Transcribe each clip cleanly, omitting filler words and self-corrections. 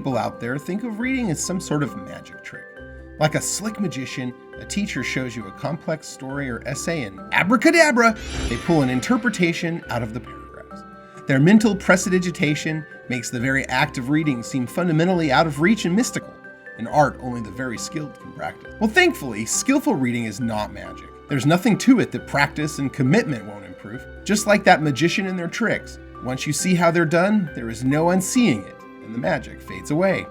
people out there think of reading as some sort of magic trick. Like a slick magician, a teacher shows you a complex story or essay and abracadabra, they pull an interpretation out of the paragraphs. Their mental prestidigitation makes the very act of reading seem fundamentally out of reach and mystical, an art only the very skilled can practice. Well, thankfully, skillful reading is not magic. There's nothing to it that practice and commitment won't improve. Just like that magician and their tricks, once you see how they're done, there is no unseeing it, and the magic fades away.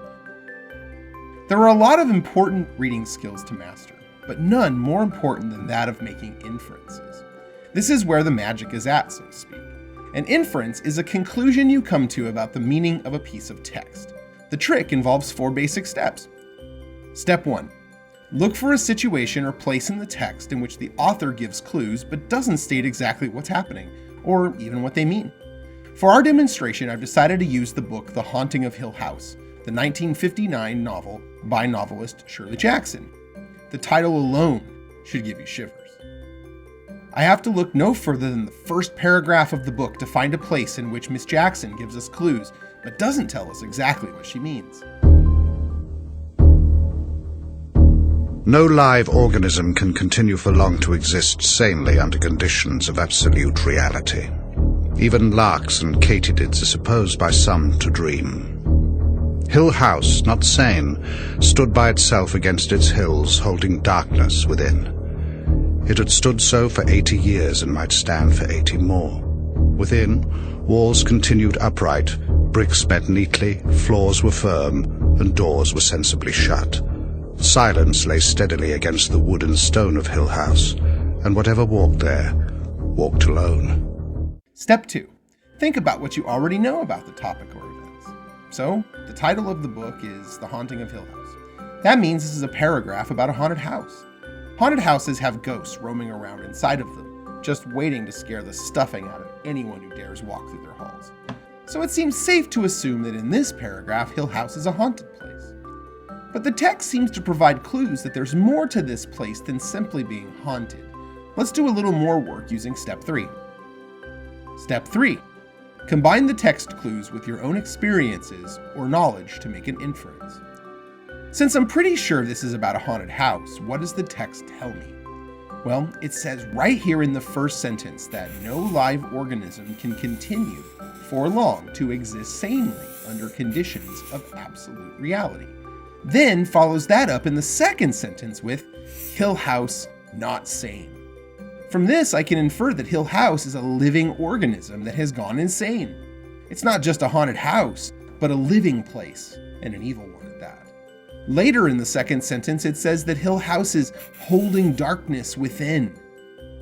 There are a lot of important reading skills to master, but none more important than that of making inferences. This is where the magic is at, so to speak. An inference is a conclusion you come to about the meaning of a piece of text. The trick involves 4 basic steps. Step 1. Look for a situation or place in the text in which the author gives clues but doesn't state exactly what's happening, or even what they mean. For our demonstration, I've decided to use the book The Haunting of Hill House, the 1959 novel by novelist Shirley Jackson. The title alone should give you shivers. I have to look no further than the first paragraph of the book to find a place in which Miss Jackson gives us clues, but doesn't tell us exactly what she means. No live organism can continue for long to exist sanely under conditions of absolute reality. Even larks and katydids are supposed by some to dream. Hill House, not sane, stood by itself against its hills, holding darkness within. It had stood so for 80 years and might stand for 80 more. Within, walls continued upright, bricks met neatly, floors were firm, and doors were sensibly shut. Silence lay steadily against the wood and stone of Hill House, and whatever walked there, walked alone. Step 2. Think about what you already know about the topic or events. So, the title of the book is The Haunting of Hill House. That means this is a paragraph about a haunted house. Haunted houses have ghosts roaming around inside of them, just waiting to scare the stuffing out of anyone who dares walk through their halls. So it seems safe to assume that in this paragraph, Hill House is a haunted place. But the text seems to provide clues that there's more to this place than simply being haunted. Let's do a little more work using step 3. Step 3. Combine the text clues with your own experiences or knowledge to make an inference. Since I'm pretty sure this is about a haunted house, what does the text tell me? Well, it says right here in the first sentence that no live organism can continue for long to exist sanely under conditions of absolute reality. Then follows that up in the second sentence with Hill House not sane. From this, I can infer that Hill House is a living organism that has gone insane. It's not just a haunted house, but a living place, and an evil one at that. Later in the second sentence, it says that Hill House is holding darkness within.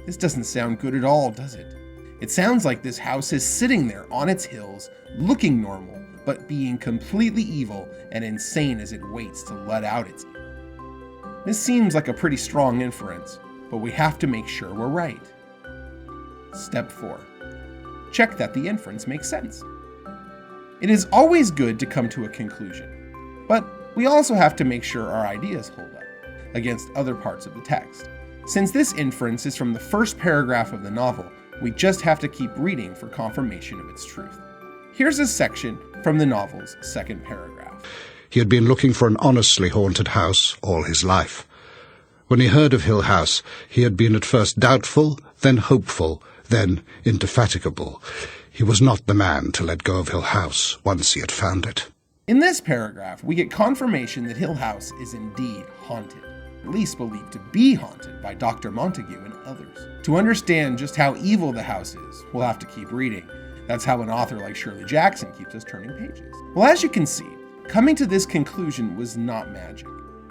This doesn't sound good at all, does it? It sounds like this house is sitting there on its hills, looking normal, but being completely evil and insane as it waits to let out its evil. This seems like a pretty strong inference, but we have to make sure we're right. Step 4. Check that the inference makes sense. It is always good to come to a conclusion, but we also have to make sure our ideas hold up against other parts of the text. Since this inference is from the first paragraph of the novel, we just have to keep reading for confirmation of its truth. Here's a section from the novel's second paragraph. He had been looking for an honestly haunted house all his life. When he heard of Hill House, he had been at first doubtful, then hopeful, then indefatigable. He was not the man to let go of Hill House once he had found it. In this paragraph, we get confirmation that Hill House is indeed haunted, at least believed to be haunted by Dr. Montague and others. To understand just how evil the house is, we'll have to keep reading. That's how an author like Shirley Jackson keeps us turning pages. Well, as you can see, coming to this conclusion was not magic.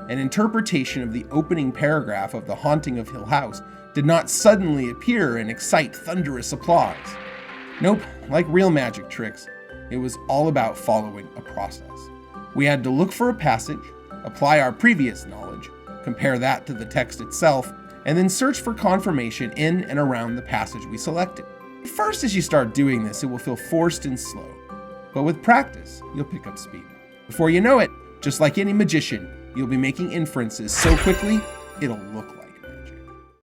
An interpretation of the opening paragraph of The Haunting of Hill House did not suddenly appear and excite thunderous applause. Nope, like real magic tricks, it was all about following a process. We had to look for a passage, apply our previous knowledge, compare that to the text itself, and then search for confirmation in and around the passage we selected. At first, as you start doing this, it will feel forced and slow, but with practice, you'll pick up speed. Before you know it, just like any magician, you'll be making inferences so quickly, it'll look like